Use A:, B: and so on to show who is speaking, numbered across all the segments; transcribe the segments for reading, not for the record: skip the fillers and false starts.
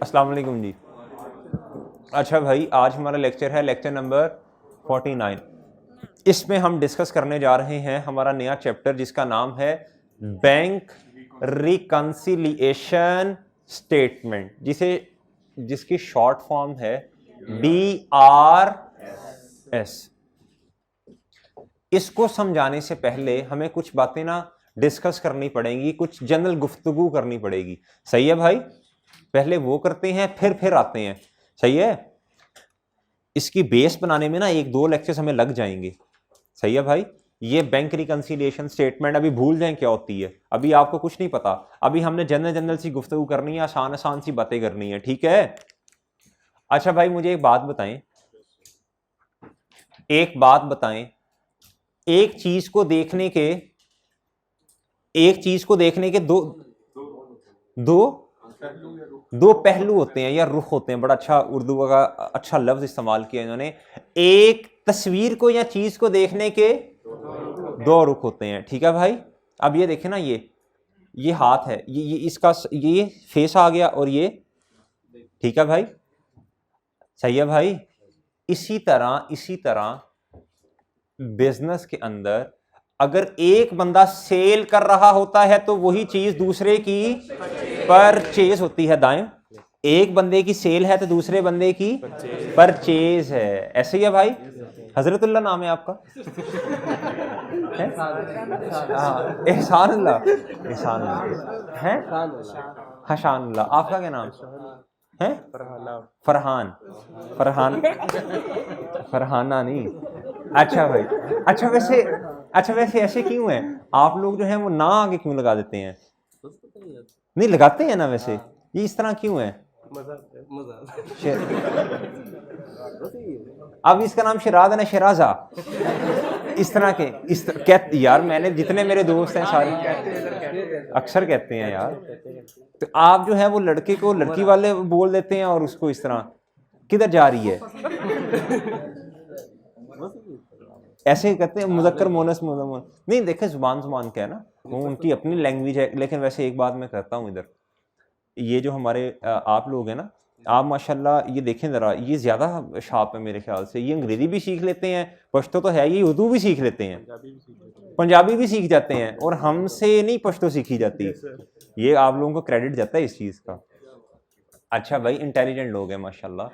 A: अस्सलाम वालेकुम जी। अच्छा भाई, आज हमारा लेक्चर है लेक्चर नंबर 49। इसमें हम डिस्कस करने जा रहे हैं हमारा नया चैप्टर जिसका नाम है बैंक रिकंसिलिएशन स्टेटमेंट, जिसकी शॉर्ट फॉर्म है BRS। इसको समझाने से पहले हमें कुछ बातें ना डिस्कस करनी पड़ेंगी, कुछ जनरल गुफ्तगू करनी पड़ेगी। सही है भाई? पहले वो करते हैं फिर आते हैं। सही है? इसकी बेस बनाने में ना 1-2 लेक्चर्स हमें लग जाएंगे। सही है भाई? ये बैंक रिकंसिलिएशन स्टेटमेंट अभी भूल जाएं क्या होती है, अभी आपको कुछ नहीं पता। अभी हमने जनरल सी गुफ्तगू करनी है, आसान सी बातें करनी है। ठीक है? अच्छा भाई, मुझे एक बात बताएं, एक चीज को देखने के दो पहलू होते हैं या रुख होते हैं। बड़ा अच्छा उर्दू का अच्छा लफ्ज इस्तेमाल किया इन्होंने। एक तस्वीर को या चीज को देखने के दो रुख होते हैं। ठीक है भाई? अब ये देखें ना, ये हाथ है, ये इसका ये फेस आ गया और ये। ठीक है भाई? सही है भाई? इसी तरह बिजनेस के अंदर अगर एक बंदा सेल कर रहा होता है तो वही चीज दूसरे की परचेज होती है। दाएं, एक बंदे की सेल है तो दूसरे बंदे की परचेज है। ऐसे ही है भाई? हजरतुल्लाह नाम है आपका? एहसानुल्लाह है? हशानुल्लाह। आपका क्या नाम है? फरहाना नहीं। अच्छा भाई, अच्छा वैसे ऐसे क्यों है? आप लोग जो है वो ना आगे क्यों लगा देते हैं? नहीं लगाते हैं ना वैसे, ये इस तरह क्यों है? अब इसका नाम शिराज है ना, शिराजा। इस तरह के यार मैंने जितने मेरे दोस्त हैं सारे अक्सर कहते हैं यार। तो आप जो है वो लड़के को लड़की वाले बोल देते हैं और उसको इस तरह। किधर जा रही है? ऐसे कहते हैं मुज़क्कर मोनस नहीं। देखे जुबान क्या है ना, वो उनकी अपनी लैंग्वेज है। लेकिन वैसे एक बात मैं करता हूँ, इधर ये जो हमारे आप लोग हैं ना, आप माशाल्लाह ये देखें ज़रा, ये ज़्यादा शार्प है मेरे ख्याल से। ये अंग्रेज़ी भी सीख लेते हैं, पश्तो तो है, ये उर्दू भी सीख लेते हैं, पंजाबी भी सीख जाते हैं, और हमसे नहीं पश्तो सीखी जाती। ये आप लोगों को क्रेडिट जाता है इस चीज़ का। अच्छा भाई, इंटेलिजेंट लोग हैं माशाल्लाह।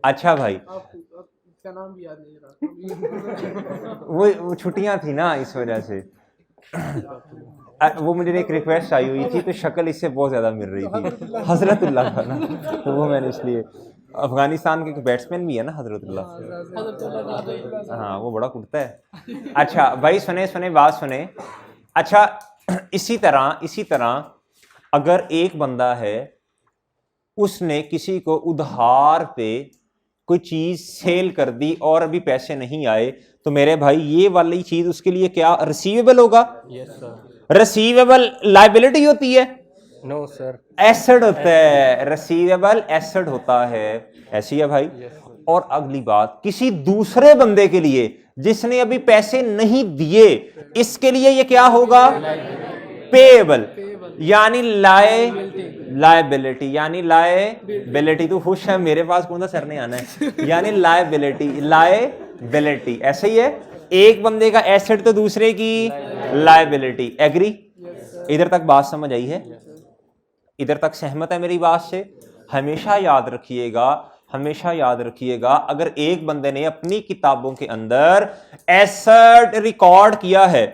A: अच्छा भाई, नाम भी याद नहीं रहा। वो छुट्टियां थी ना, इस वजह से। वो मुझे एक रिक्वेस्ट आई हुई थी तो शक्ल इससे बहुत ज्यादा मिल रही थी। हजरतुल्लाह था ना, तो वो मैंने इसलिए। अफगानिस्तान के बैट्समैन भी है ना हजरतुल्लाह। हाँ, वो बड़ा कुटता है। अच्छा भाई, सुने बात सुने। अच्छा, इसी तरह अगर एक बंदा है, उसने किसी को उधार पे कोई चीज सेल कर दी और अभी पैसे नहीं आए, तो मेरे भाई ये वाली चीज उसके लिए क्या रिसीवेबल होगा? Yes sir. रिसीवेबल लायबिलिटी होती है? नो सर, एसेट होता है। रिसीवेबल एसेट होता है। ऐसी है भाई? और अगली बात, किसी दूसरे बंदे के लिए जिसने अभी पैसे नहीं दिए, इसके लिए ये क्या होगा? पेएबल, यानी लायबिलिटी। तो खुश है, मेरे पास कौन सा सर नहीं आना है। यानी लायबिलिटी ऐसे ही है। एक बंदे का एसेट तो दूसरे की लायबिलिटी। एग्री? इधर तक बात समझ आई है? इधर तक सहमत है मेरी बात से? हमेशा याद रखिएगा, अगर एक बंदे ने अपनी किताबों के अंदर एसेट रिकॉर्ड किया है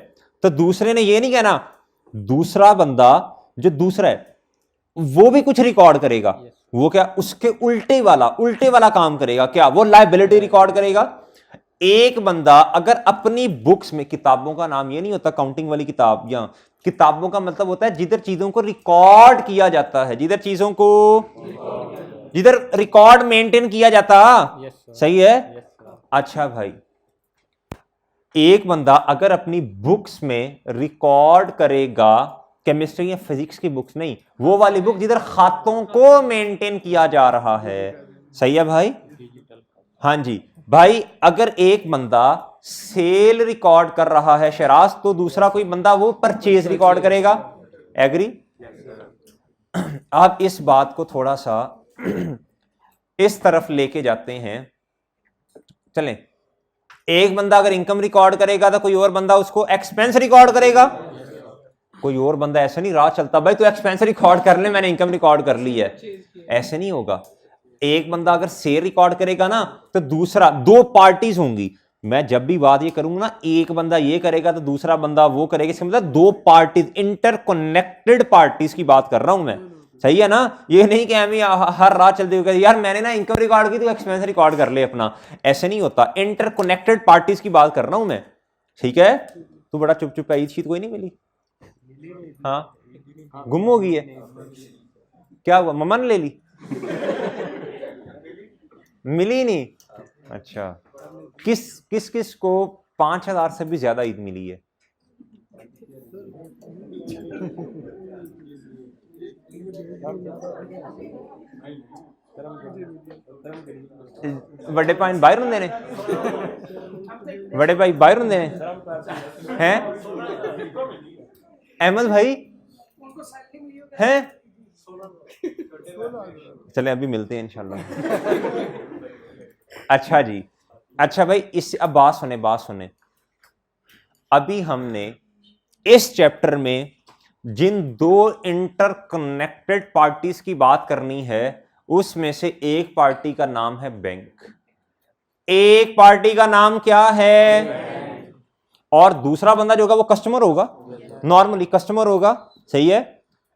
A: तो दूसरे ने ये नहीं कहना, दूसरा बंदा जो दूसरा है वो भी कुछ रिकॉर्ड करेगा। वो क्या? उसके उल्टे वाला काम करेगा। क्या? वो लायबिलिटी रिकॉर्ड करेगा। एक बंदा अगर अपनी बुक्स में, किताबों का नाम ये नहीं होता काउंटिंग वाली किताब, या किताबों का मतलब होता है जिधर चीजों को रिकॉर्ड किया जाता है, जिधर रिकॉर्ड मेंटेन किया जाता। सही है? अच्छा भाई, एक बंदा अगर अपनी बुक्स में रिकॉर्ड करेगा, केमिस्ट्री या फिजिक्स की बुक्स नहीं, वो वाली बुक जिधर खातों को मेंटेन किया जा रहा है। सही है भाई? हाँ जी भाई, अगर एक बंदा सेल रिकॉर्ड कर रहा है शराज, तो दूसरा कोई बंदा वो परचेज रिकॉर्ड करेगा। एग्री? आप इस बात को थोड़ा सा इस तरफ लेके जाते हैं। चलें, एक बंदा अगर इनकम रिकॉर्ड करेगा तो कोई और बंदा उसको एक्सपेंस रिकॉर्ड करेगा। कोई और बंदा ऐसा नहीं राह चलता भाई तो एक्सपेंस रिकॉर्ड कर ले, मैंने इनकम रिकॉर्ड कर ली है, ऐसे नहीं होगा। एक बंदा अगर शेयर रिकॉर्ड करेगा ना तो दूसरा, दो पार्टीज होंगी। मैं जब भी बात ये करूंगा ना, एक बंदा ये करेगा तो दूसरा बंदा वो करेगा, इसका मतलब दो पार्टीज, इंटरकनेक्टेड पार्टीज की बात कर रहा हूं मैं। सही है ना? ये नहीं कि हम हर रात चलते हुए यार मैंने ना इनकम रिकॉर्ड की तो एक्सपेंस रिकॉर्ड कर ले अपना, ऐसे नहीं होता। इंटरकनेक्टेड पार्टीज की बात कर रहा हूं मैं, ठीक है? तू बड़ा चुप चुप आई थी, कोई नहीं मिली? हाँ, गुम हो गई है क्या हुआ? मम्मा ने ले ली? मिली नहीं? अच्छा, किस किस किस को 5,000 से भी ज्यादा ईद मिली है? बड़े भाई बाहर होंगे ने, बड़े भाई बाहर होंगे ने हैं? अहमद भाई हैं? चले अभी मिलते हैं इंशाल्लाह। अच्छा जी, अच्छा भाई, इस अब बात सुने, बात सुने। अभी हमने इस चैप्टर में जिन दो इंटरकनेक्टेड पार्टीज की बात करनी है उसमें से एक पार्टी का नाम है बैंक। एक पार्टी का नाम क्या है? और दूसरा बंदा जो होगा वो कस्टमर होगा, नॉर्मली कस्टमर होगा। सही है?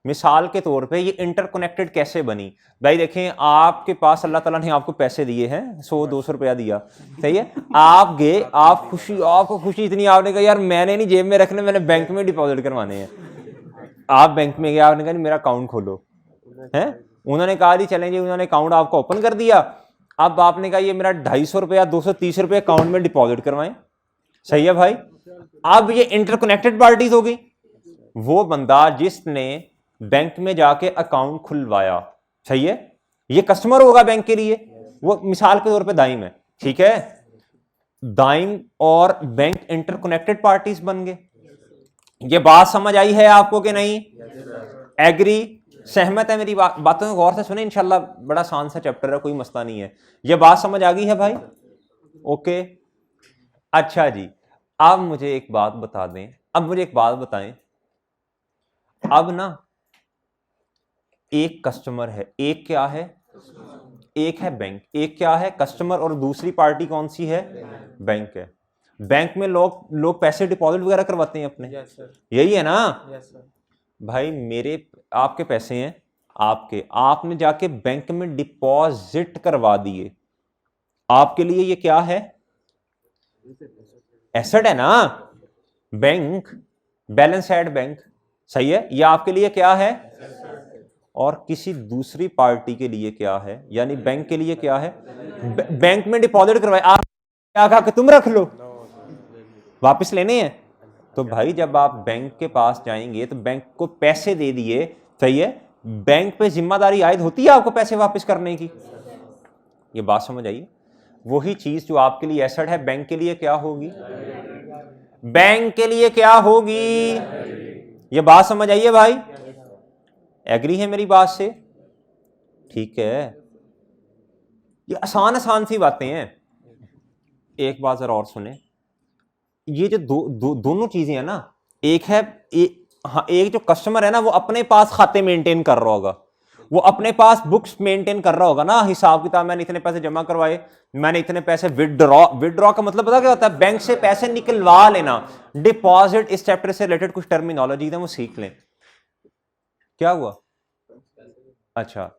A: मिसाल के तौर पे ये इंटरकनेक्टेड कैसे बनी? भाई देखें, आपके पास अल्लाह ताला ने आपको पैसे दिए हैं, 100-200 रुपया दिया, सही है? आप गए, आप खुशी, आपको खुशी इतनी, आपने कहा यार मैंने नहीं जेब में रखने, मैंने बैंक में डिपॉजिट करवाने हैं। आप बैंक में गए, आपने कहा मेरा अकाउंट खोलो, है? उन्होंने कहा जी चलें जी, उन्होंने अकाउंट आपको ओपन कर दिया। अब आपने कहा ये मेरा 250 रुपया, 230 रुपये अकाउंट में डिपॉजिट करवाएं। सही है भाई? अब ये इंटरकनेक्टेड पार्टीज हो गई। वो बंदा जिसने बैंक में जाके अकाउंट खुलवाया, सही है, ये कस्टमर होगा बैंक के लिए। वो मिसाल के तौर पे दाइम है, ठीक है? दाइम और बैंक इंटरकनेक्टेड पार्टीज बन गए। ये बात समझ आई है आपको कि नहीं? एग्री, सहमत है मेरी बातों को गौर से सुने, इंशाल्लाह बड़ा आसान सा चैप्टर है, कोई मसला नहीं है। ये बात समझ आ गई है भाई? ओके, अच्छा जी। अब मुझे एक बात बता दें, अब मुझे एक बात बताएं, अब ना एक कस्टमर है, एक क्या है? एक है बैंक, एक क्या है? कस्टमर, और दूसरी पार्टी कौन सी है? बैंक है। बैंक में लोग पैसे डिपॉजिट वगैरह करवाते हैं अपने, यही है ना? भाई मेरे आपके पैसे हैं, आपने जाके बैंक में डिपॉजिट करवा दिए, आपके लिए ये क्या है? एसेट है ना? बैंक, बैलेंस एट बैंक, सही है? ये आपके लिए क्या है? और किसी दूसरी पार्टी के लिए क्या है? यानी बैंक के लिए क्या है? बैंक में डिपॉजिट करवाए, आप क्या कहा कि तुम रख लो, वापस लेने हैं। तो भाई जब आप बैंक के पास जाएंगे तो बैंक को पैसे दे दिए, सही है? बैंक पे जिम्मेदारी आयद होती है आपको पैसे वापस करने की। ये बात समझ आई? वही चीज जो आपके लिए एसेट है, बैंक के लिए क्या होगी? बैंक के लिए क्या होगी? ये बात समझ आई है भाई? एग्री है मेरी बात से? ठीक है, ये आसान आसान सी बातें हैं। एक बात जरा और सुने, ये जो दोनों चीजें हैं ना, एक है एक जो कस्टमर है ना, वो अपने पास खाते मेंटेन कर रहा होगा, वो अपने पास बुक्स मेंटेन कर रहा होगा ना, हिसाब किताब, मैंने इतने पैसे जमा करवाए, मैंने इतने पैसे विदड्रॉ का मतलब पता क्या होता है? बैंक से पैसे निकलवा लेना। डिपॉजिट, इस चैप्टर से रिलेटेड कुछ टर्मिनोलॉजी है वो सीख लें। क्या हुआ? अच्छा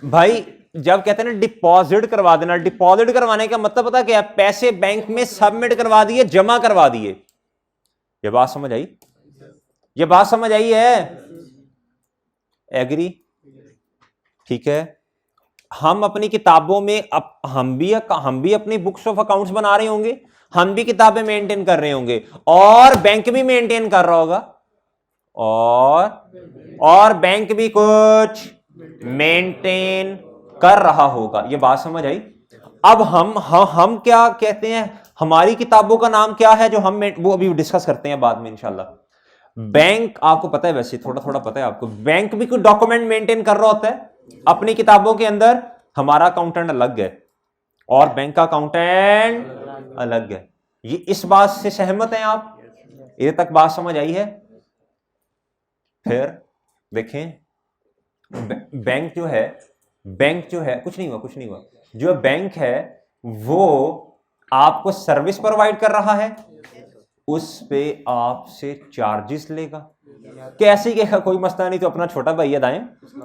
A: भाई, जब कहते हैं ना डिपॉजिट करवा देना, डिपॉजिट करवाने का मतलब पता क्या है? पैसे बैंक में सबमिट करवा दिए, जमा करवा दिए। ये बात समझ आई? ये बात समझ आई है? एग्री? ठीक है। हम अपनी किताबों में हम भी अपनी बुक्स ऑफ अकाउंट्स बना रहे होंगे, हम भी किताबें मेंटेन कर रहे होंगे, और बैंक भी मेंटेन कर रहा होगा, और बैंक भी कुछ मेंटेन कर रहा होगा। ये बात समझ आई? अब हम क्या कहते हैं, हमारी किताबों का नाम क्या है जो हम, वो अभी डिस्कस करते हैं बाद में इंशाल्लाह। बैंक, आपको पता है, वैसे थोड़ा थोड़ा पता है आपको, बैंक भी कोई डॉक्यूमेंट मेंटेन कर रहा होता है, अपनी किताबों के अंदर हमारा अकाउंटेंट अलग है और बैंक का अकाउंटेंट अलग है। ये इस बात से सहमत हैं आप? इधर तक बात समझ आई है? फिर देखें, बैंक जो है कुछ नहीं हुआ, जो बैंक है वो आपको सर्विस प्रोवाइड कर रहा है, उस पे आपसे चार्जेस लेगा। कैसे कहेगा? कोई मसला नहीं, तो अपना छोटा भैया दाएं,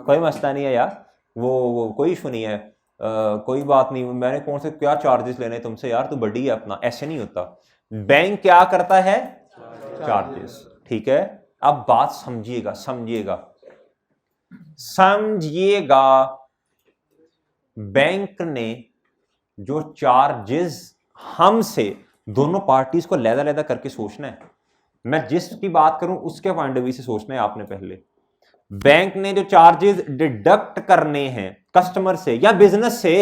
A: कोई मसला नहीं है यार, वो कोई इशू नहीं है, कोई बात नहीं, मैंने कौन से क्या चार्जेस लेने तुमसे यार, तो बड़ी है अपना। ऐसे नहीं होता। बैंक क्या करता है? चार्जेस। ठीक है, अब बात समझिएगा। बैंक ने जो चार्जेस हमसे, दोनों पार्टीज को लहदा करके सोचना है। मैं जिसकी बात करूं उसके पॉइंट ऑफ व्यू से सोचना है आपने। पहले बैंक ने जो चार्जेस डिडक्ट करने हैं कस्टमर से या बिजनेस से,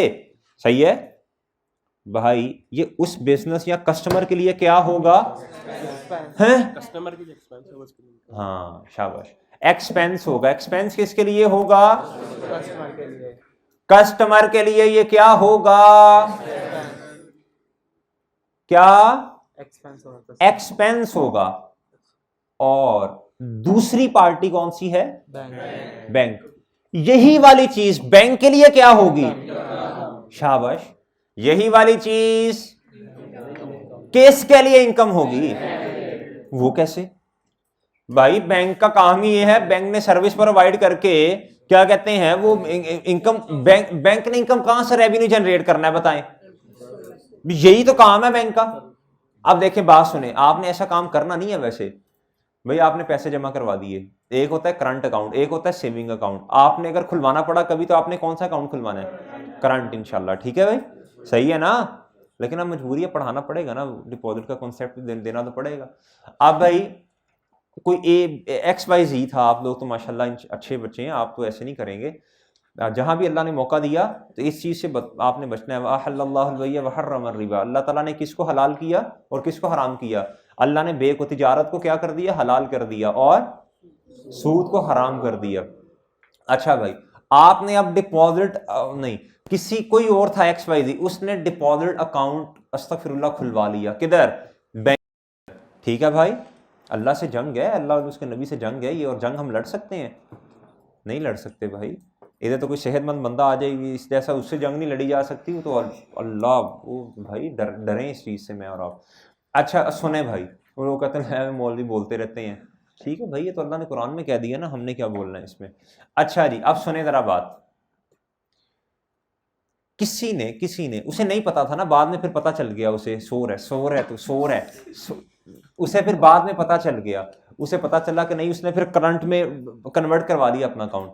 A: सही है भाई, ये उस बिजनेस या कस्टमर के लिए क्या होगा? हैं? कस्टमर के लिए एक्सपेंस होगा। हाँ शाबाश, एक्सपेंस होगा। एक्सपेंस किसके लिए होगा? कस्टमर के लिए। कस्टमर के लिए ये क्या होगा? क्या? एक्सपेंस होगा। और दूसरी पार्टी कौन सी है? बैंक। यही वाली चीज बैंक के लिए क्या होगी? शाबाश, यही वाली चीज किसके लिए इनकम होगी? वो कैसे भाई? बैंक का काम ही ये है, बैंक ने सर्विस प्रोवाइड करके क्या कहते हैं वो इनकम, बैंक ने इनकम कहां से रेवेन्यू जनरेट करना है बताएं? यही तो काम है बैंक का। अब देखें, बात सुने, आपने ऐसा काम करना नहीं है वैसे भाई। आपने पैसे जमा करवा दिए, एक होता है करंट अकाउंट, एक होता है सेविंग अकाउंट। आपने अगर खुलवाना पड़ा कभी तो आपने कौन सा अकाउंट खुलवाना है? करंट, इंशाल्लाह। ठीक है भाई, सही है ना? लेकिन अब मजबूरी है, पढ़ाना पड़ेगा ना, डिपॉजिट का कॉन्सेप्ट देना तो पड़ेगा। अब भाई कोई XYZ था, आप लोग तो माशाल्लाह अच्छे बच्चे हैं, आप तो ऐसे नहीं करेंगे। जहां भी अल्लाह ने मौका दिया तो इस चीज से आपने बचना है। अल्लाह ताला ने किसको हलाल किया और किसको हराम किया? अल्लाह ने बे को, तिजारत को क्या कर दिया? हलाल कर दिया, और सूद को हराम कर दिया। अच्छा भाई, आपने अब डिपॉजिट नहीं, किसी कोई और था XYZ, उसने डिपॉजिट अकाउंट अस्तगफिरुल्लाह खुलवा लिया, किधर? बैंक। ठीक है भाई, अल्लाह से जंग है, अल्लाह और उसके नबी से जंग है ये, और जंग हम लड़ सकते हैं? नहीं लड़ सकते भाई। इधर तो कोई सेहतमंद बंदा आ जाएगी इस जैसा, उससे जंग नहीं लड़ी जा सकती। तो अल्लाह, वो भाई डरें इस चीज़ से, मैं और आप। अच्छा सुने भाई, वो लोग कहते हैं मौलवी बोलते रहते हैं। ठीक है भाई, ये तो अल्लाह ने कुरान में कह दिया ना, हमने क्या बोलना है इसमें। अच्छा जी, अब सुने जरा बात। किसी ने उसे नहीं पता था ना, बाद में फिर पता चल गया उसे, सोर है। उसे फिर बाद में पता चल गया, उसे पता चला कि नहीं, उसने फिर करंट में कन्वर्ट करवा दिया अपना अकाउंट।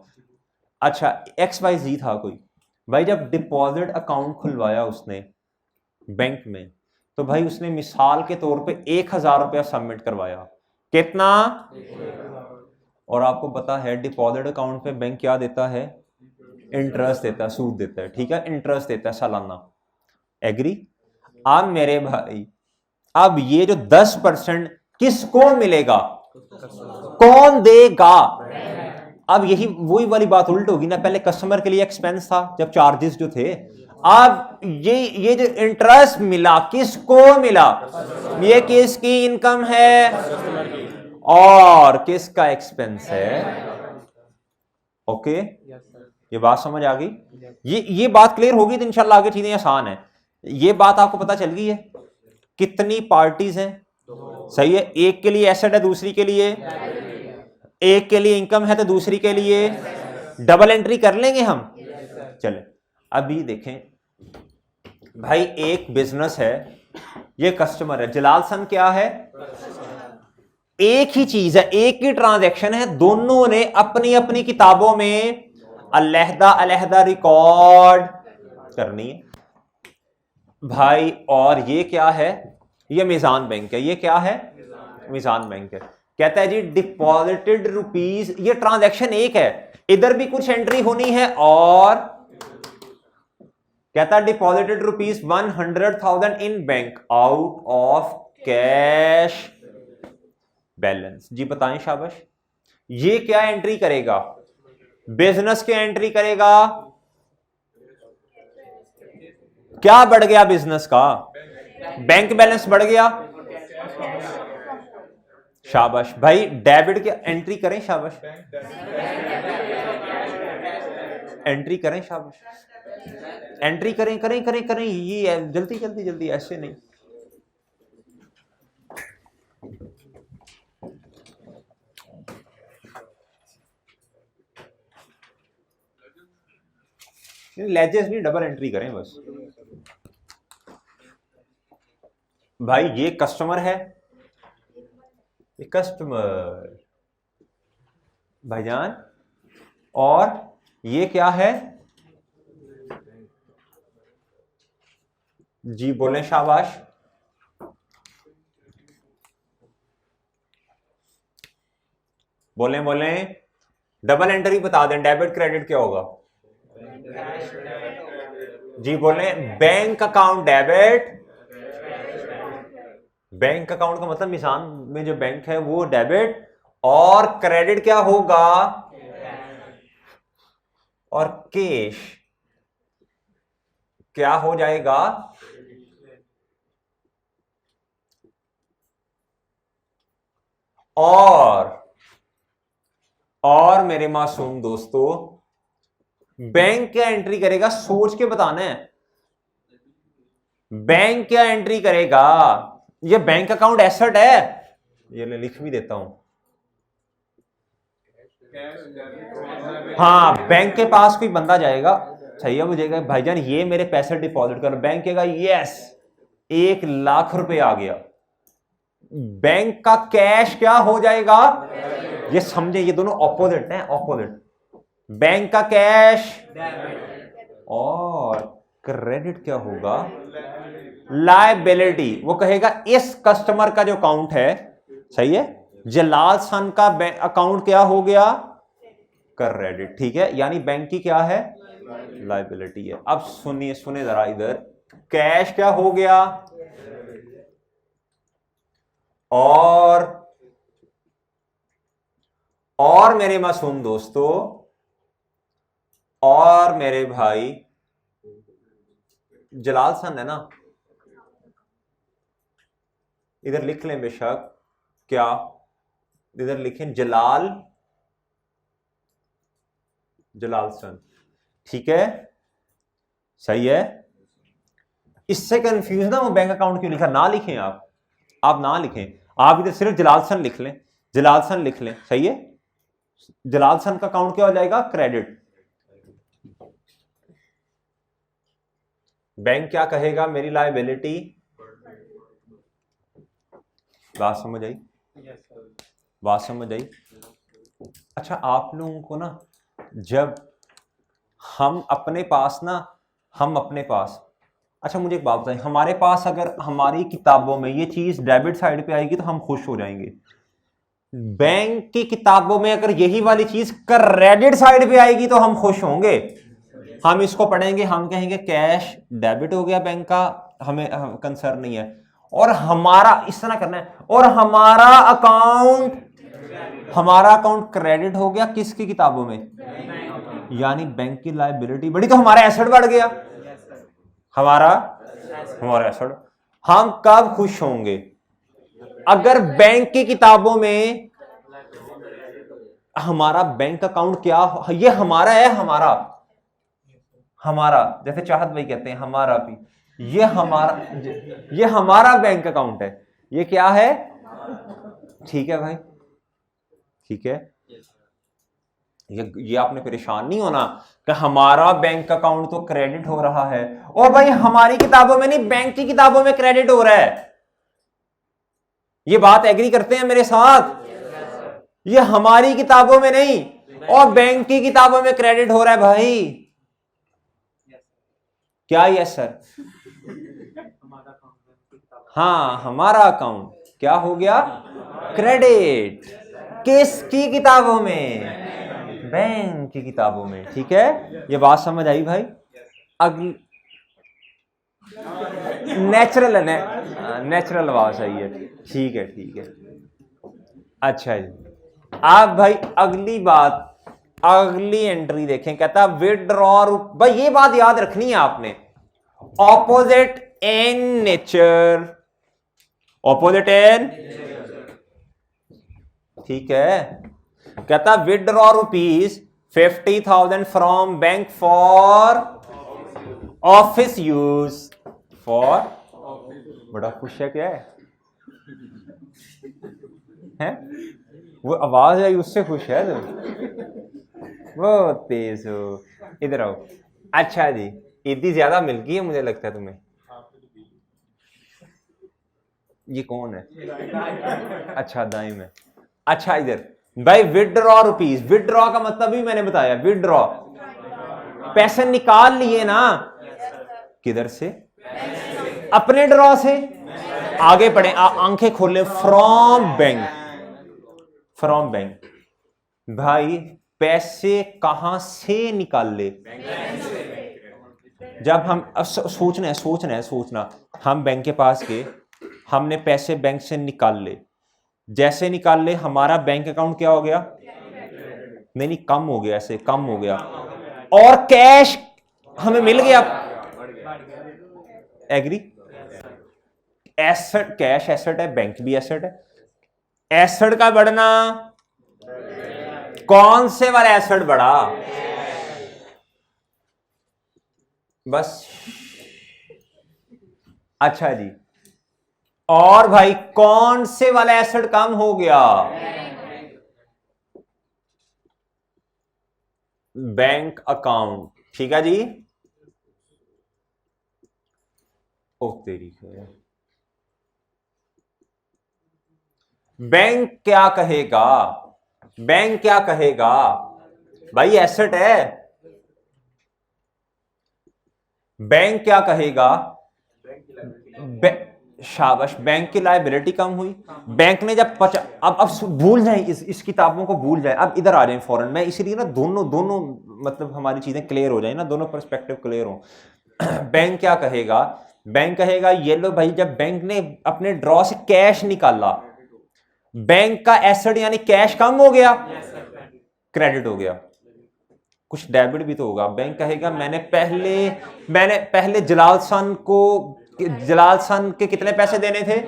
A: अच्छा, XYZ था कोई भाई, जब डिपॉजिट अकाउंट खुलवाया उसने बैंक में, तो भाई उसने मिसाल के तौर पे 1000 रुपया सबमिट करवाया। कितना? और आपको पता है डिपॉजिट अकाउंट पे बैंक क्या देता है? इंटरेस्ट देता है, सूद देता है। ठीक है, इंटरेस्ट देता है सालाना। एग्री? अब मेरे भाई, अब ये जो 10% किसको मिलेगा? कौन देगा? अब यही वही वाली बात उल्ट होगी ना। पहले कस्टमर के लिए एक्सपेंस था जब चार्जेस जो थे, अब ये जो इंटरेस्ट मिला किसको मिला? ये किसकी इनकम है और किसका एक्सपेंस है? ओके, ये बात समझ आ गई? ये बात क्लियर होगी तो इंशाल्लाह आगे चीजें आसान है। ये बात आपको पता चल गई है? कितनी पार्टीज हैं? सही है, एक के लिए एसेट है, दूसरी के लिए, एक के लिए इनकम है तो दूसरी के लिए डबल एंट्री कर लेंगे हम। चले, अभी देखें भाई, एक बिजनेस है, ये कस्टमर है, जलाल सन क्या है? एक ही चीज है, एक ही ट्रांजैक्शन है, दोनों ने अपनी अपनी किताबों में अलहदा अलहदा रिकॉर्ड करनी है भाई। और ये क्या है? ये मीजान बैंक है। ये क्या है? मीजान बैंक है। कहता है जी डिपॉजिटेड रुपीज, ये ट्रांजैक्शन एक है, इधर भी कुछ एंट्री होनी है, और कहता है deposited rupees 100,000 in bank out of cash balance. जी बताएं शाबाश, ये क्या एंट्री करेगा? बिजनेस की एंट्री करेगा, क्या बढ़ गया बिजनेस का? बैंक बैलेंस बढ़ गया। शाबाश भाई, डेबिट की एंट्री करें, शाबाश एंट्री करें, शाबाश एंट्री करें, करें करें करें, ये जल्दी जल्दी जल्दी, ऐसे नहीं। लेजेस नहीं, डबल एंट्री करें बस। भाई ये कस्टमर है, ये कस्टमर भाईजान, और ये क्या है? जी बोलें, शाबाश। बोलें बोलें, डबल एंट्री बता दें, डेबिट क्रेडिट क्या होगा? जी बोलें, bank account debit. Bank account का मतलब निशान में जो बैंक है वो डेबिट, और क्रेडिट क्या होगा? और कैश क्या हो जाएगा? और मेरे मासूम दोस्तों, बैंक क्या एंट्री करेगा? सोच के बताना है। बैंक क्या एंट्री करेगा? ये बैंक अकाउंट एसेट है, ये मैं लिख भी देता हूं। हाँ, बैंक के पास कोई बंदा जाएगा, सही है, मुझे भाईजान ये मेरे पैसे डिपॉजिट कर। बैंक कहेगा यस, 1 लाख रुपए आ गया। बैंक का कैश क्या हो जाएगा? ये समझे, ये दोनों ऑपोजिट हैं, ऑपोजिट। बैंक का कैश, और क्रेडिट क्या होगा? लायबिलिटी। वो कहेगा इस कस्टमर का जो अकाउंट है, सही है, जलाल सन का बैंक अकाउंट क्या हो गया? क्रेडिट। ठीक है, यानी बैंक की क्या है? लायबिलिटी है। अब सुनिए, सुने जरा इधर, कैश क्या हो गया? और मेरे मासूम दोस्तों, और मेरे भाई, जलाल सन है ना, इधर लिख लें बेशक, क्या इधर लिखें? जलाल सन। ठीक है, सही है। इससे कंफ्यूज ना वो बैंक अकाउंट क्यों लिखा? ना लिखें आप ना लिखें, आप इधर सिर्फ जलाल सन लिख लें, जलाल सन लिख लें, सही है। जलाल सन का अकाउंट क्या हो जाएगा? क्रेडिट। बैंक क्या कहेगा? मेरी लायबिलिटी। बात समझ आई? बात समझ आई? अच्छा, आप लोगों को ना, जब हम अपने पास, अच्छा मुझे एक बात बताएं, हमारे पास अगर हमारी किताबों में ये चीज डेबिट साइड पे आएगी तो हम खुश हो जाएंगे। बैंक की किताबों में अगर यही वाली चीज क्रेडिट साइड पे आएगी तो हम खुश होंगे। हम इसको पढ़ेंगे, हम कहेंगे कैश डेबिट हो गया बैंक का, हमें कंसर्न नहीं है। और हमारा इस तरह करना है, और हमारा अकाउंट क्रेडिट हो गया किसकी किताबों में? यानी बैंक की लायबिलिटी बढ़ी तो हमारा एसेट बढ़ गया, हमारा एसेट। हम कब खुश होंगे? अगर बैंक की किताबों में हमारा बैंक अकाउंट क्या, ये हमारा है, हमारा जैसे चाहत भाई कहते हैं हमारा भी, ये हमारा बैंक अकाउंट है, ये क्या है? ठीक है भाई, ठीक है। ये आपने परेशान नहीं होना कि हमारा बैंक अकाउंट तो क्रेडिट हो रहा है। ओ भाई, हमारी किताबों में नहीं, बैंक की किताबों में क्रेडिट हो रहा है। ये बात एग्री करते हैं मेरे साथ? ये हमारी किताबों में नहीं, और बैंक की किताबों में क्रेडिट हो रहा है भाई। क्या? Yes sir. हाँ, हमारा अकाउंट क्या हो गया? क्रेडिट। किसकी किताबों में? बैंक की किताबों में। ठीक है, ये बात समझ आई भाई? अगली नेचुरल है, नेचुरल आवाज सही है। ठीक है, ठीक है। अच्छा जी, आप भाई अगली बात अगली एंट्री देखें, कहता विड्रॉ, भाई ये बात याद रखनी है आपने, opposite in nature, opposite in, ठीक है। कहता withdraw ₹50,000 from bank for office use, for, बड़ा खुश है, क्या है? वो आवाज आई उससे खुश है वो तेज हो। इधर आओ। अच्छा जी, इतनी ज्यादा मिल गई है मुझे लगता है तुम्हें। ये कौन है? अच्छा दाई में। अच्छा इधर भाई, विड्रॉ रुपीज, विड्रॉ का मतलब भी मैंने बताया, विड्रॉ पैसे निकाल लिए ना, किधर से? अपने ड्रॉ से। आगे पढ़े, आंखें खोले, फ्रॉम बैंक, फ्रॉम बैंक। भाई पैसे कहां से निकाल ले? जब हम सोचना, हम बैंक के पास गए, हमने पैसे बैंक से निकाल ले, जैसे निकाल ले हमारा बैंक अकाउंट क्या हो गया? नहीं, कम हो गया, ऐसे कम हो गया, और कैश हमें मिल गया। एग्री? एसेट, कैश एसेट है, बैंक भी एसेट है। एसेट का बढ़ना, कौन से वाला एसेट बढ़ा? बस। अच्छा जी, और भाई कौन से वाला एसेट कम हो गया? बैंक अकाउंट, ठीक है जी। ओ तेरी है, बैंक क्या कहेगा? बैंक क्या कहेगा? भाई एसेट है, बैंक क्या कहेगा? शाबाश, बैंक की लायबिलिटी कम हुई। बैंक ने जब अब भूल जाए, इस किताबों को भूल जाए, अब इधर आ जाए फौरन। मैं इसीलिए ना दोनों मतलब हमारी चीजें क्लियर हो जाए ना, दोनों पर्सपेक्टिव क्लियर हो। बैंक क्या कहेगा? बैंक कहेगा ये लो भाई, जब बैंक ने अपने ड्रॉ से कैश निकाला, बैंक का एसेट यानी कैश कम हो गया, क्रेडिट हो गया, कुछ डेबिट भी तो होगा। बैंक कहेगा मैंने पहले जलाल सन के कितने पैसे देने थे,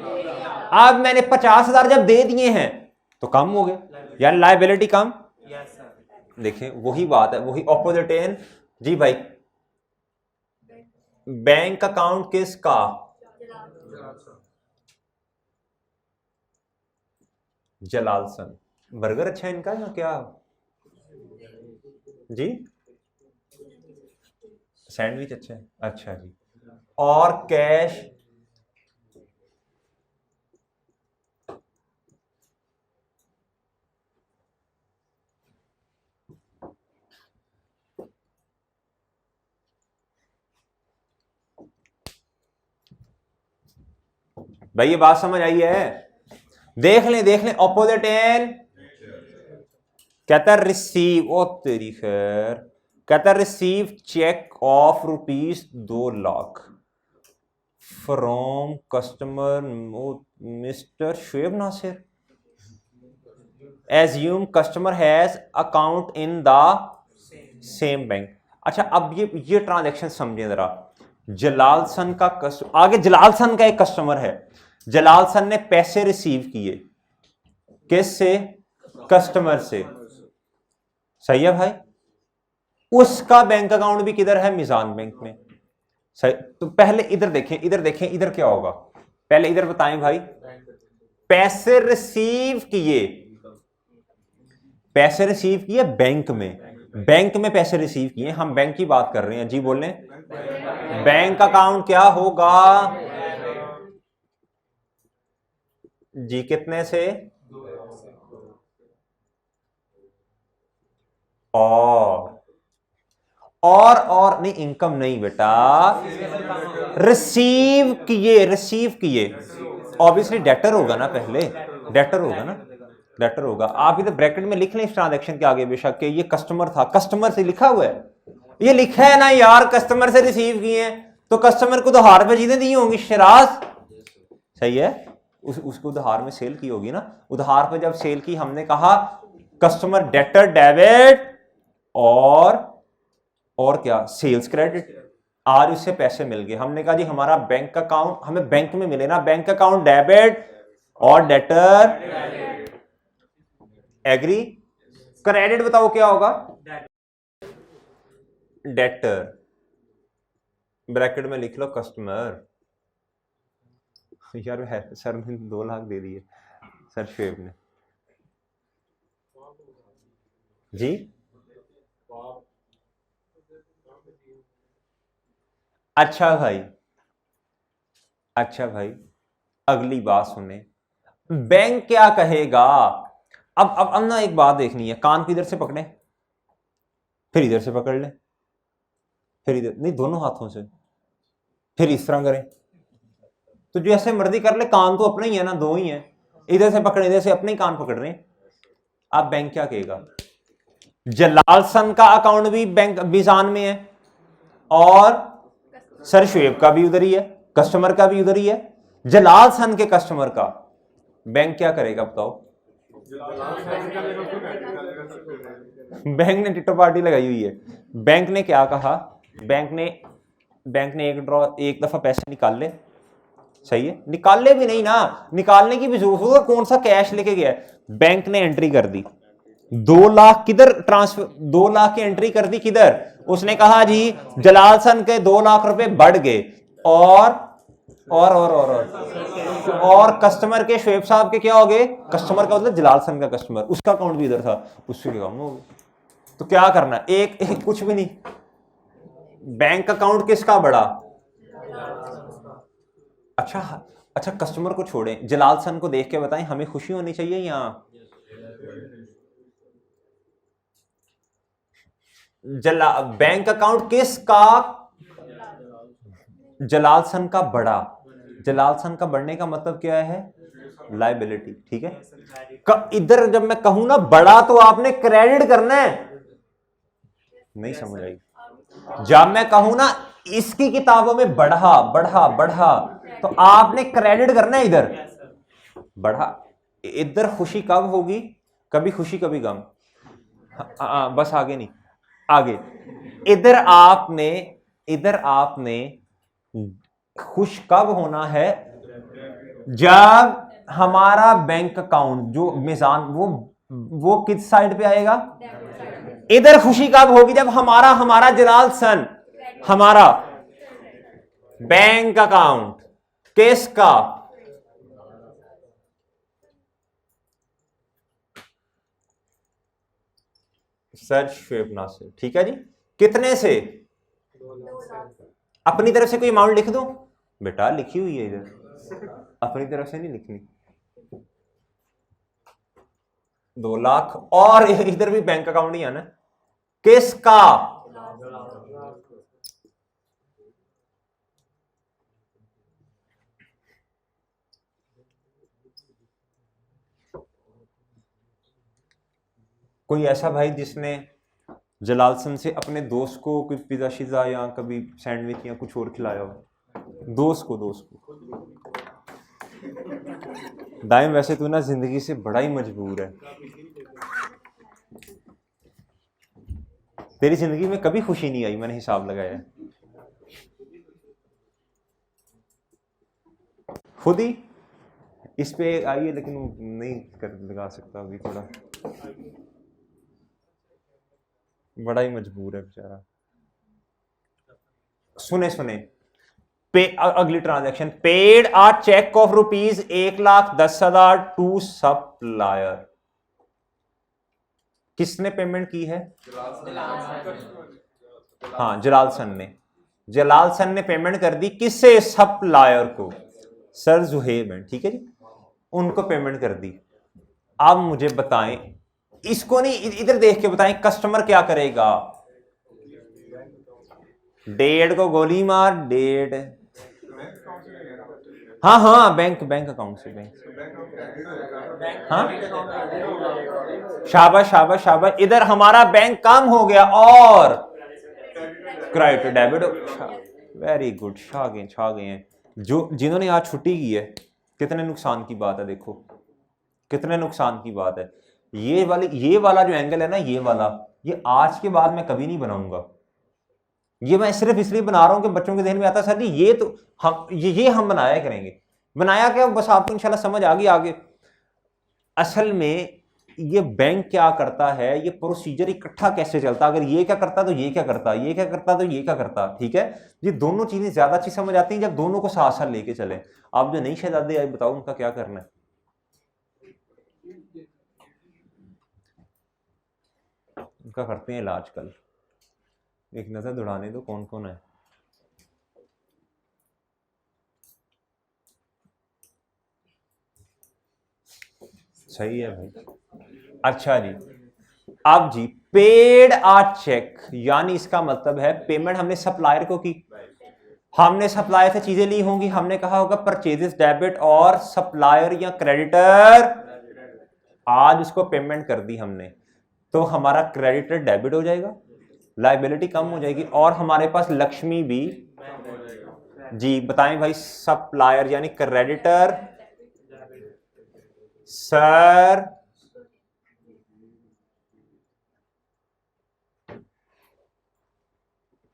A: अब मैंने 50,000 जब दे दिए हैं तो कम हो गया, यार लायबिलिटी कम। देखें वही बात है, वही ऑपोजिट इन। जी भाई, बैंक अकाउंट किसका? जलाल सन। बर्गर अच्छा है इनका या क्या जी? सैंडविच अच्छा है, अच्छा जी। और कैश? भाई ये बात समझ आई है? देख लें ऑपोजिट इन। कहता रिसीव, ओ तेरी खैर, कहता receive cheque of ₹2 lakh from customer mister Shoaib Nasir, assume customer has account in the same bank. अच्छा अब ये ट्रांजैक्शन समझे जरा। जलाल सन का आगे जलाल सन का एक कस्टमर है, जलाल सन ने पैसे रिसीव किए, किससे? कस्टमर से, सही है भाई। उसका बैंक अकाउंट भी किधर है? मिजान बैंक में, सही। तो पहले इधर देखें, इधर क्या होगा? पहले इधर बताएं भाई, पैसे रिसीव किए बैंक में पैसे रिसीव किए, हम बैंक की बात कर रहे हैं जी, बोलें। बैंक अकाउंट क्या होगा जी? कितने से? और नहीं, इनकम नहीं बेटा, रिसीव किए। ऑब्वियसली डेटर होगा ना, पहले डेटर होगा। आप इधर ब्रैकेट में लिख लें इस ट्रांजैक्शन के आगे बेशक के ये कस्टमर था, कस्टमर से लिखा हुआ है, ये लिखा है ना यार, कस्टमर से रिसीव किए हैं, तो कस्टमर को उधार पे चीजें दी होंगी शराज, सही है। उसको उधार में सेल की होगी ना, उधार पे जब सेल की हमने कहा कस्टमर डेटर डेबिट और क्या, सेल्स क्रेडिट। आज उससे पैसे मिल गए, हमने कहा जी हमारा बैंक अकाउंट, हमें बैंक में मिले ना, बैंक अकाउंट डेबिट और डेटर एग्री। क्रेडिट बताओ क्या होगा, डेटर, ब्रैकेट में लिख लो कस्टमर। यार है सर ने 2 लाख दे दिए सर शुएब ने जी। अच्छा भाई, अच्छा भाई, अगली बात सुने, बैंक क्या कहेगा। अब ना एक बात देखनी है, कान को इधर से पकड़े, फिर इधर से पकड़ ले, फिर इधर नहीं, दोनों हाथों से, फिर इस तरह करें, तो जो ऐसे मर्जी कर ले, कान तो अपने ही है ना, 2 ही है, इधर से पकड़े, इधर से अपने ही कान पकड़ रहे हैं। अब बैंक क्या कहेगा, जलाल सन का अकाउंट भी बैंक बीजान में है और सर शुएब का भी उधर ही है, कस्टमर का भी उधर ही है, जलाल सन के कस्टमर का, बैंक क्या करेगा बताओ। बैंक ने टिट्टो पार्टी लगाई हुई है। बैंक ने क्या कहा, बैंक ने एक दफा पैसे निकाल ले, सही है, निकाल ले भी नहीं ना, निकालने की भी जरूरत होगा, कौन सा कैश लेके गया है, बैंक ने एंट्री कर दी 2 लाख, किधर ट्रांसफर, 2 लाख की एंट्री कर दी किधर, उसने कहा जी जलाल सन के 2 लाख रुपए बढ़ गए और कस्टमर के शुएब साहब के क्या हो गए, कस्टमर का मतलब जलाल सन का कस्टमर, उसका अकाउंट भी इधर था, उससे क्या कम हो गया। तो क्या करना, एक कुछ भी नहीं, बैंक अकाउंट किसका बड़ा, अच्छा कस्टमर को छोड़ें, जलाल सन को देख के बताएं हमें खुशी होनी चाहिए यहां, बैंक अकाउंट किसका, जलाल सन का बड़ा, जलाल सन का बढ़ने का मतलब क्या है, लायबिलिटी, ठीक है। इधर जब मैं कहूं ना बड़ा, तो आपने क्रेडिट करना है, नहीं समझ आई। जब मैं कहूं ना इसकी किताबों में बढ़ा बढ़ा बढ़ा, तो आपने क्रेडिट करना है, इधर बढ़ा, इधर खुशी कब होगी, कभी खुशी कभी गम, बस आगे नहीं, आगे, इधर आपने खुश कब होना है, जब हमारा बैंक अकाउंट जो मिजान वो किस साइड पे आएगा, इधर खुशी कब होगी, जब हमारा जलाल सन, हमारा बैंक अकाउंट किसका, सर शुएब नासिर, ठीक है जी, कितने से, अपनी तरफ से कोई अमाउंट लिख दो बेटा, लिखी हुई है इधर, अपनी तरफ से नहीं लिखनी, 2 लाख, और इधर भी बैंक अकाउंट ही है ना, किसका, कोई ऐसा भाई जिसने जलालसन से अपने दोस्त को कोई पिज़्ज़ा शिज़ा या कभी सैंडविच या कुछ और खिलाया हो, दोस्त को दाइम, वैसे तू ना जिंदगी से बड़ा ही मजबूर है, तेरी जिंदगी में कभी खुशी नहीं आई, मैंने हिसाब लगाया खुद ही, इस पे आई है लेकिन वो नहीं कर लगा सकता अभी, थोड़ा बड़ा ही मजबूर है बेचारा। सुने अगली transaction, paid a cheque of ₹1,10,000 to supplier, किसने पेमेंट की है, हाँ जलाल सन ने पेमेंट कर दी, किससे, सप्लायर को, सर जुहेब है, ठीक है जी, उनको पेमेंट कर दी। अब मुझे बताएं, इसको नहीं, इधर देख के बताएं, कस्टमर क्या करेगा, डेढ़ को गोली मार, डेढ़, हाँ बैंक अकाउंट से, हाँ शाबाश, इधर हमारा बैंक काम हो गया और क्रेडिट डेबिट, वेरी गुड, छा गए हैं जो जिन्होंने आज छुट्टी की है, कितने नुकसान की बात है, देखो कितने नुकसान की बात है। ये वाला जो एंगल है ना, ये आज के बाद मैं कभी नहीं बनाऊंगा। ये मैं सिर्फ इसलिए बना रहा हूं कि बच्चों के ध्यान में आता सर जी ये तो हम ये हम बनाया करेंगे। बनाया क्या, बस आपको इंशाल्लाह समझ आ गई आगे। असल में ये बैंक क्या करता है, ये प्रोसीजर इकट्ठा कैसे चलता, अगर ये क्या करता तो ये क्या करता, ये क्या करता तो ये क्या करता। ठीक है, ये दोनों चीजें ज्यादा अच्छी समझ आती हैं जब दोनों को साथ साथ लेके चले। आप जो नई शहजादी आई बताओ उनका क्या करना है। उनका करते हैं इलाज कल, एक नजर दौड़ाने दो कौन कौन है। सही है भाई। अच्छा जी, अब जी पेड आ चेक, यानी इसका मतलब है पेमेंट हमने सप्लायर को की, हमने सप्लायर से चीजें ली होंगी, हमने कहा होगा परचेजेस डेबिट, और सप्लायर या क्रेडिटर आज उसको पेमेंट कर दी हमने, तो हमारा क्रेडिटर डेबिट हो जाएगा, लायबिलिटी कम हो जाएगी, और हमारे पास लक्ष्मी भी। जी बताएं भाई, सप्लायर यानी क्रेडिटर सर,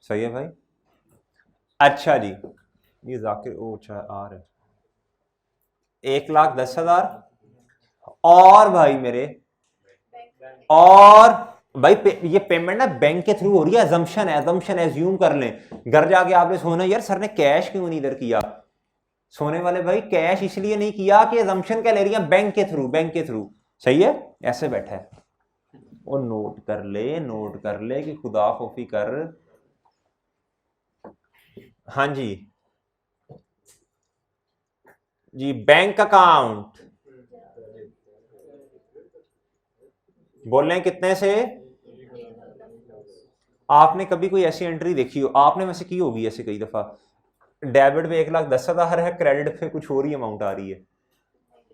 A: सही है भाई। अच्छा जी, ये जाकिर ओ अच्छा आ रहे 1,10,000, और भाई मेरे, और भाई ये पेमेंट ना बैंक के थ्रू हो रही है, अजम्पशन है, अजम्पशन एज्यूम कर लें। घर जाके आपने सोना यार सर ने कैश क्यों नहीं इधर किया, सोने वाले भाई कैश इसलिए नहीं किया कि अजम्पशन क्या ले रही है, बैंक के थ्रू, बैंक के थ्रू। सही है, ऐसे बैठा है वो, नोट कर ले, नोट कर ले कि खुदा खौफी कर। हाँ जी जी, बैंक अकाउंट बोल रहे हैं कितने से। आपने कभी कोई ऐसी एंट्री देखी हो, आपने वैसे की होगी ऐसे कई दफा, डेबिट पे 1,10,000 है, क्रेडिट पे कुछ और ही अमाउंट आ रही है,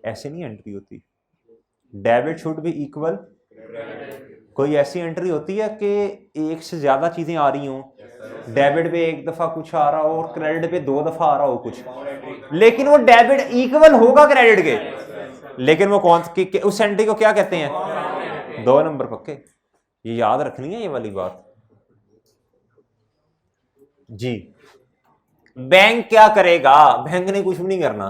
A: ऐसे नहीं एंट्री होती। डेबिट शुड बी इक्वल, कोई ऐसी एंट्री होती है कि एक से ज्यादा चीजें आ रही हों, डेबिट पे एक दफा कुछ आ रहा हो और क्रेडिट पे 2 दफा आ रहा हो कुछ, लेकिन वो डेबिट इक्वल होगा क्रेडिट के, लेकिन वो कौन उस एंट्री को क्या कहते हैं, 2 नंबर पक्के। ये याद रखनी है ये वाली बात जी। बैंक क्या करेगा, बैंक ने कुछ भी नहीं करना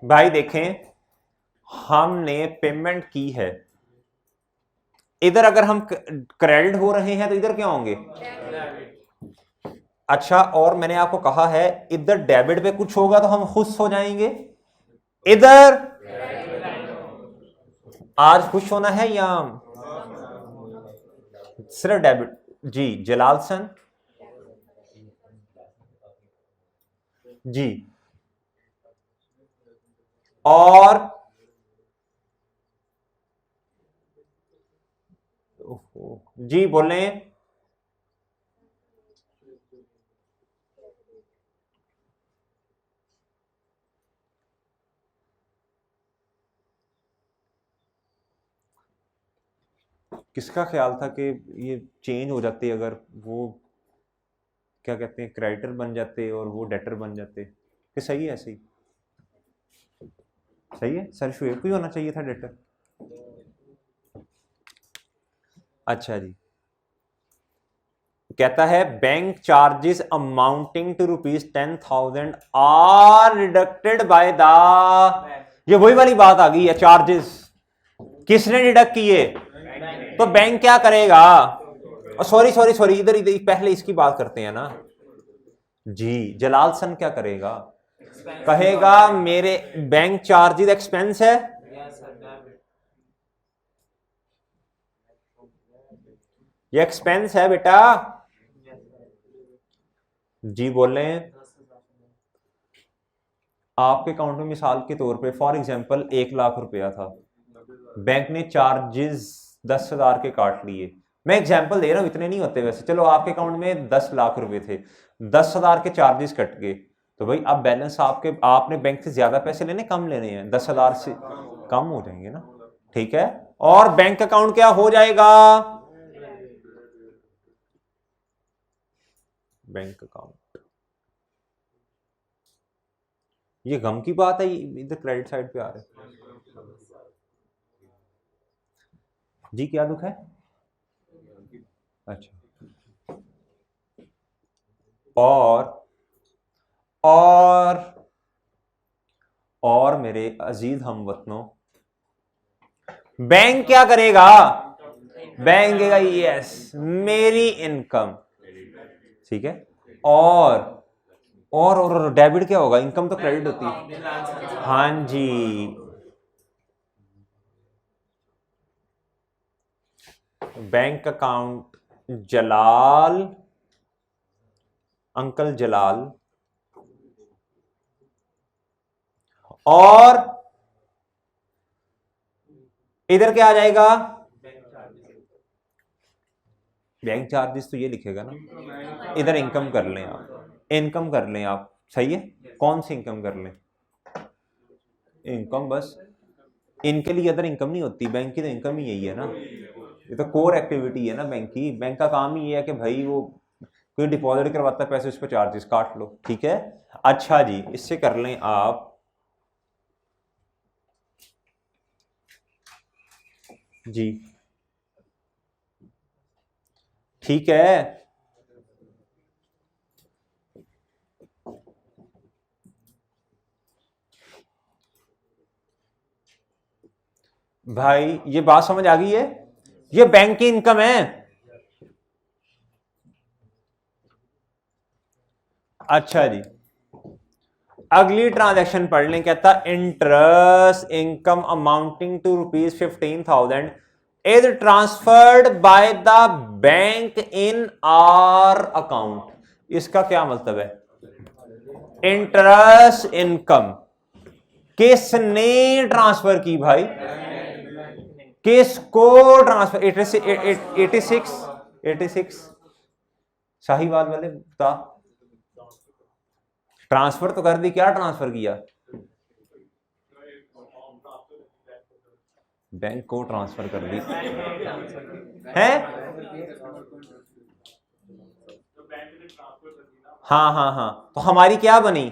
A: भाई। देखें, हमने पेमेंट की है, इधर अगर हम क्रेडिट हो रहे हैं तो इधर क्या होंगे। अच्छा, और मैंने आपको कहा है इधर डेबिट पे कुछ होगा तो हम खुश हो जाएंगे, इधर आज खुश होना है या सिर्फ डेबिट। जी जलाल सन जी, और जी बोले, किसका ख्याल था कि ये चेंज हो जाते अगर वो क्या कहते हैं क्रेडिटर बन जाते और वो डेटर बन जाते, कि सही है ऐसे ही। सही है सर, शुएब को ही होना चाहिए था डेटर। अच्छा जी, कहता है bank charges amounting to ₹10,000 are deducted by the, ये वही वाली बात आ गई है, चार्जेस किसने डिडक्ट किए, तो बैंक क्या करेगा। सॉरी सॉरी सॉरी, इधर इधर पहले इसकी बात करते हैं ना जी। जलाल सन क्या करेगा, कहेगा मेरे बैंक चार्जेस एक्सपेंस है, ये एक्सपेंस है बेटा। जी बोल रहे हैं, आपके अकाउंट में मिसाल के तौर पे फॉर एग्जांपल 1,00,000 रुपया था, बैंक ने चार्जेस 10,000 के काट लिए, मैं एग्जांपल दे रहा हूं, इतने नहीं होते वैसे, चलो आपके अकाउंट में 10 लाख रुपए थे, 10,000 के चार्जेस कट गए, तो भाई अब बैलेंस आपके, आपने बैंक से ज्यादा पैसे लेने कम लेने हैं, 10,000 से कम हो जाएंगे ना। ठीक है, और बैंक अकाउंट क्या हो जाएगा, बैंक अकाउंट। ये गम की बात है, इधर क्रेडिट साइड पे आ रहे हैं। जी क्या दुख है? अच्छा। और और मेरे अजीज हमवतनों, बैंक क्या करेगा? बैंक कहेगा यस मेरी इनकम, ठीक है। और डेबिट क्या होगा? इनकम तो क्रेडिट होती है। हाँ जी, बैंक अकाउंट जलाल, अंकल जलाल, और इधर क्या आ जाएगा? बैंक चार्जेस तो ये लिखेगा ना, इधर इनकम कर लें आप, इनकम कर लें आप, सही है। कौन सी इनकम कर लें? इनकम, बस इनके लिए अदर इनकम नहीं होती, बैंक की तो इनकम ही यही है ना, ये तो कोर एक्टिविटी है ना बैंक की। बैंक का काम ही ये है कि भाई वो कोई डिपॉजिट करवाता है पैसे, उस पर चार्जेस काट लो, ठीक है। अच्छा जी, इससे कर लें आप जी, ठीक है। भाई ये बात समझ आ गई है, ये बैंक की इनकम है। अच्छा जी, अगली ट्रांजैक्शन पढ़ लें। कहता interest income amounting to ₹15,000 is transferred by the bank in our account. इसका क्या मतलब है? इंटरेस्ट इनकम किसने ट्रांसफर की भाई? किसको ट्रांसफर? 86 शाहीवाल वाले बता, ट्रांसफर तो कर दी, क्या ट्रांसफर किया? बैंक को ट्रांसफर कर दी है। हाँ हाँ हाँ, तो हमारी क्या बनी?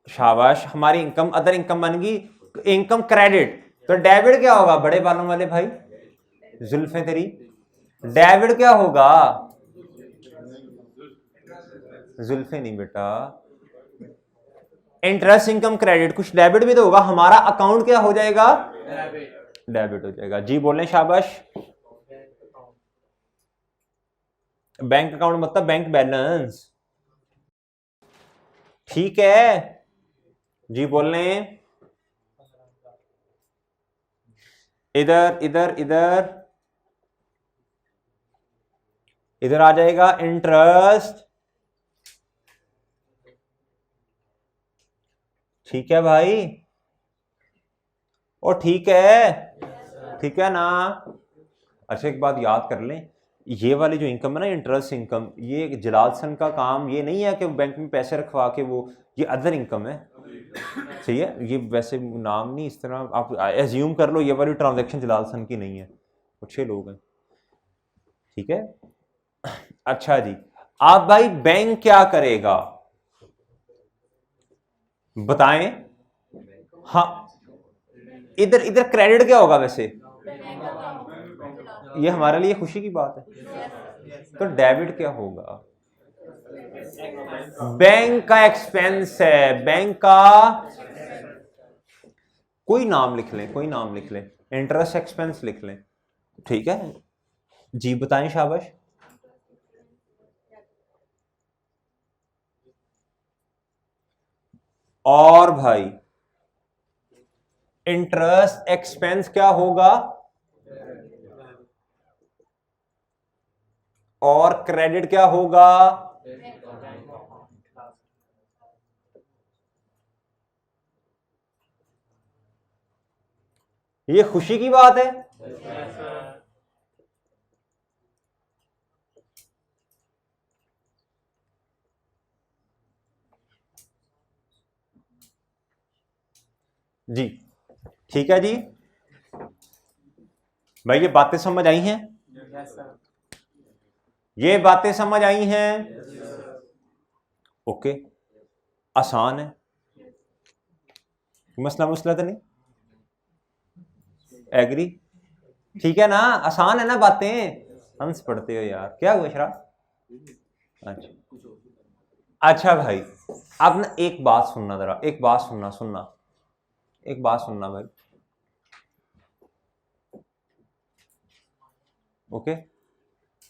A: शाबाश, हमारी इनकम अदर इनकम बन गई, इनकम क्रेडिट। तो डेबिट क्या होगा बड़े बालों वाले भाई? जुल्फे तेरी, डेबिट क्या होगा? जुल्फे नहीं बेटा, इंटरेस्ट इनकम क्रेडिट, कुछ डेबिट भी तो होगा। हमारा अकाउंट क्या हो जाएगा? डेबिट हो जाएगा। जी बोलें शाबाश। बैंक अकाउंट मतलब बैंक बैलेंस, ठीक है। जी बोलने, इधर इधर इधर इधर आ जाएगा इंटरेस्ट, ठीक है भाई, और ठीक है ना। अच्छा एक बात याद कर लें, ये वाली जो इनकम है ना, इंटरेस्ट इनकम, ये जलाल सन का काम ये नहीं है कि बैंक में पैसे रखवा के वो, ये अदर इनकम है, सही है। ये वैसे नाम नहीं, इस तरह आप एज्यूम कर लो ये वाली ट्रांजैक्शन जलाल सन की नहीं है, अच्छे लोग हैं, ठीक है। अच्छा जी, आप भाई बैंक क्या करेगा बताएं? हाँ, इधर इधर क्रेडिट क्या होगा वैसे? ये हमारे लिए खुशी की बात है, तो डेबिट क्या होगा? बैंक का एक्सपेंस है, बैंक का कोई नाम लिख लें, कोई नाम लिख लें, इंटरेस्ट एक्सपेंस लिख लें, ठीक है। जी बताएं शाबाश। और भाई इंटरेस्ट एक्सपेंस क्या होगा? और क्रेडिट क्या होगा? ये खुशी की बात है। जी ठीक है जी, भाई ये बातें समझ आई हैं? ये बातें समझ आई हैं? ओके, आसान है, मसला मसला तो नहीं। एग्री? ठीक है ना, आसान है ना बातें, हंस पढ़ते हो यार। क्या हुआ शराब? अच्छा भाई, अब ना एक बात सुनना, जरा एक बात सुनना एक बात सुनना भाई। ओके,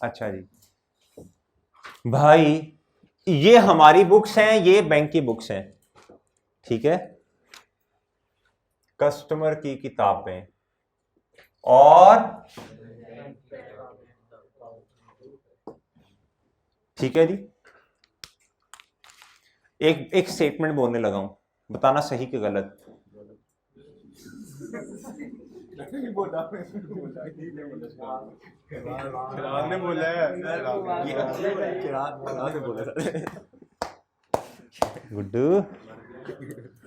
A: अच्छा जी भाई, ये हमारी बुक्स हैं, ये बैंक की बुक्स हैं, ठीक है। कस्टमर की किताबें और ठीक है जी, एक स्टेटमेंट बोलने लगा हूं, बताना सही कि गलत। गुड्डू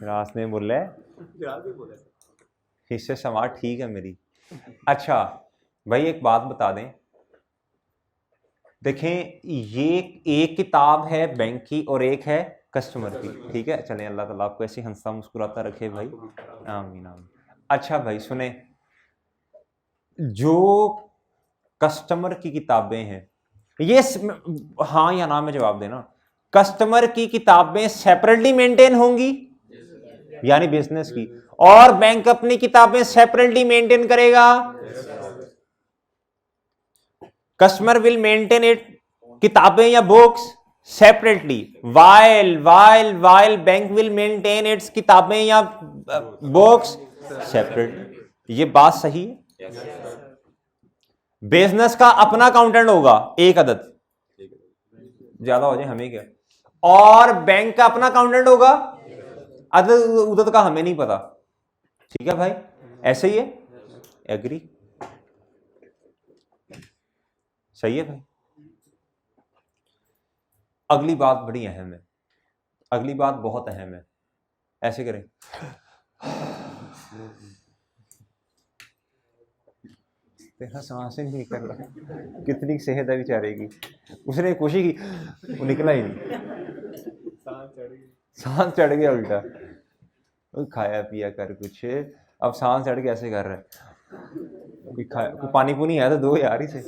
A: रास ने बोला हिस्से समाज ठीक है मेरी। अच्छा भाई एक बात बता दें, देखें ये एक किताब है बैंक की और एक है कस्टमर की, ठीक है। चलें, अल्लाह ताला आपको ऐसे हंसता मुस्कुराता रखे भाई, आमीन आमीन। अच्छा भाई सुने, जो कस्टमर की किताबें हैं, ये हाँ या ना में जवाब देना, कस्टमर की किताबें सेपरेटली मेंटेन होंगी यानी बिजनेस की, और बैंक अपनी किताबें सेपरेटली मेंटेन करेगा। कस्टमर विल मेंटेन इट, किताबें या books separately, while bank will maintain its किताबें या बुक्स सेपरेट। ये बात सही है। बिजनेस का अपना अकाउंटेंट होगा, एक अदद, ज्यादा हो जाए हमें क्या, और बैंक का अपना अकाउंटेंट होगा, अदद उदद का हमें नहीं पता, ठीक है भाई, ऐसे ही है। एग्री? सही है भाई। अगली बात बड़ी अहम है, अगली बात बहुत अहम है, ऐसे करें। तेरा सांस ही नहीं कर रहा, कितनी सेहत है बेचारे की, उसने कोशिश की वो निकला ही नहीं, सांस चढ़ गया उल्टा। खाया पिया कर कुछ, अब सांस चढ़ के ऐसे कर रहा है, कोई पानी पुनी है तो दो यार ही से।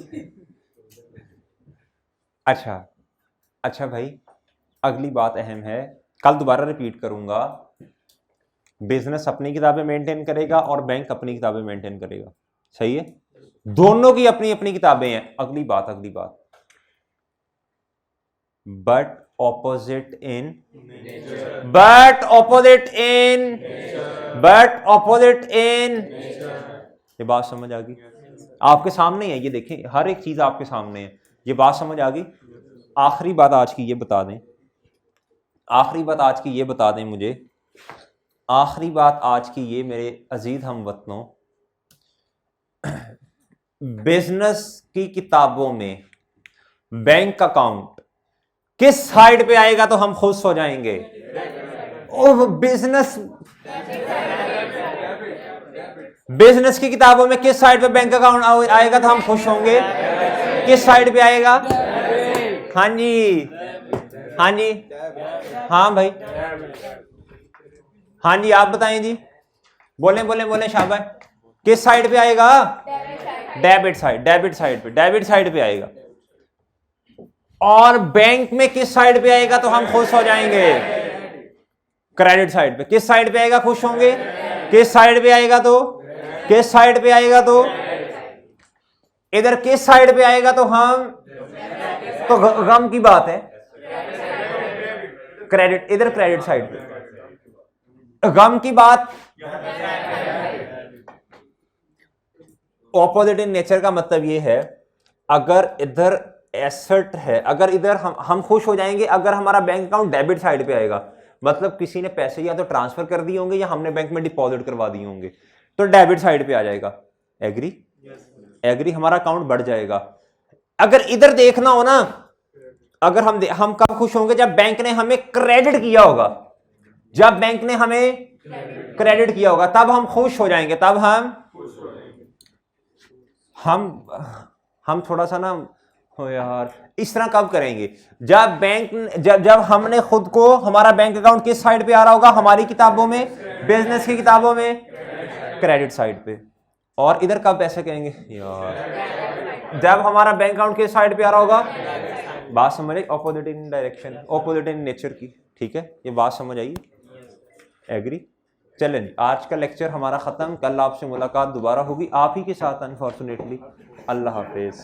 A: अच्छा भाई, अगली बात अहम है, कल दोबारा रिपीट करूंगा, बिजनेस अपनी किताबें मेंटेन करेगा और बैंक अपनी किताबें मेंटेन करेगा, सही है, दोनों की अपनी अपनी किताबें हैं। अगली बात बट ऑपोजिट इन, ये बात समझ आ गई? आपके सामने है, ये देखें, हर एक चीज आपके सामने है, ये बात समझ आ गई? आखिरी बात आज की ये बता दें, मुझे आखिरी बात आज की ये, मेरे अजीज हमवतनों, बिजनेस की किताबों में बैंक अकाउंट किस साइड पे आएगा तो हम खुश हो जाएंगे? बिजनेस की किताबों में किस साइड पे बैंक अकाउंट आएगा तो हम खुश होंगे? किस साइड पे आएगा? हाँ जी, हाँ भाई, हाँ जी, आप बताएं जी, बोले शाबाश, किस साइड पे आएगा? डेबिट साइड पे आएगा। और बैंक में किस साइड पे आएगा तो हम खुश हो जाएंगे? क्रेडिट साइड पे। किस साइड पे आएगा खुश होंगे? किस साइड पे आएगा तो इधर किस साइड पे आएगा तो हम, तो गम की बात है, क्रेडिट, इधर क्रेडिट साइड पे, गम की बात। ऑपोजिट इन नेचर का मतलब ये है, अगर इधर एसेट है, अगर इधर हम खुश हो जाएंगे अगर हमारा बैंक अकाउंट डेबिट साइड पे आएगा, मतलब किसी ने पैसे या तो ट्रांसफर कर दिए होंगे या हमने बैंक में डिपॉजिट करवा दिए होंगे, तो डेबिट साइड पे आ जाएगा। एग्री? हमारा अकाउंट बढ़ जाएगा। अगर इधर देखना हो ना, अगर हम कब खुश होंगे? जब बैंक ने हमें क्रेडिट किया होगा, तब हम खुश हो जाएंगे, तब हम थोड़ा सा ना हो यार, इस तरह कब करेंगे? जब हमने खुद को, हमारा बैंक अकाउंट किस साइड पे आ रहा होगा? हमारी किताबों में, बिजनेस की किताबों में क्रेडिट साइड पे। और इधर कब ऐसे कहेंगे यार, जब हमारा बैंक अकाउंट के साइड पे आ रहा होगा। बात समझ आई, opposite in direction, opposite in nature की, ठीक है, ये बात समझ आई, एग्री। चलें, आज का लेक्चर हमारा ख़त्म, कल आपसे मुलाकात दोबारा होगी आप ही के साथ अनफॉर्चुनेटली। अल्लाह हाफिज़।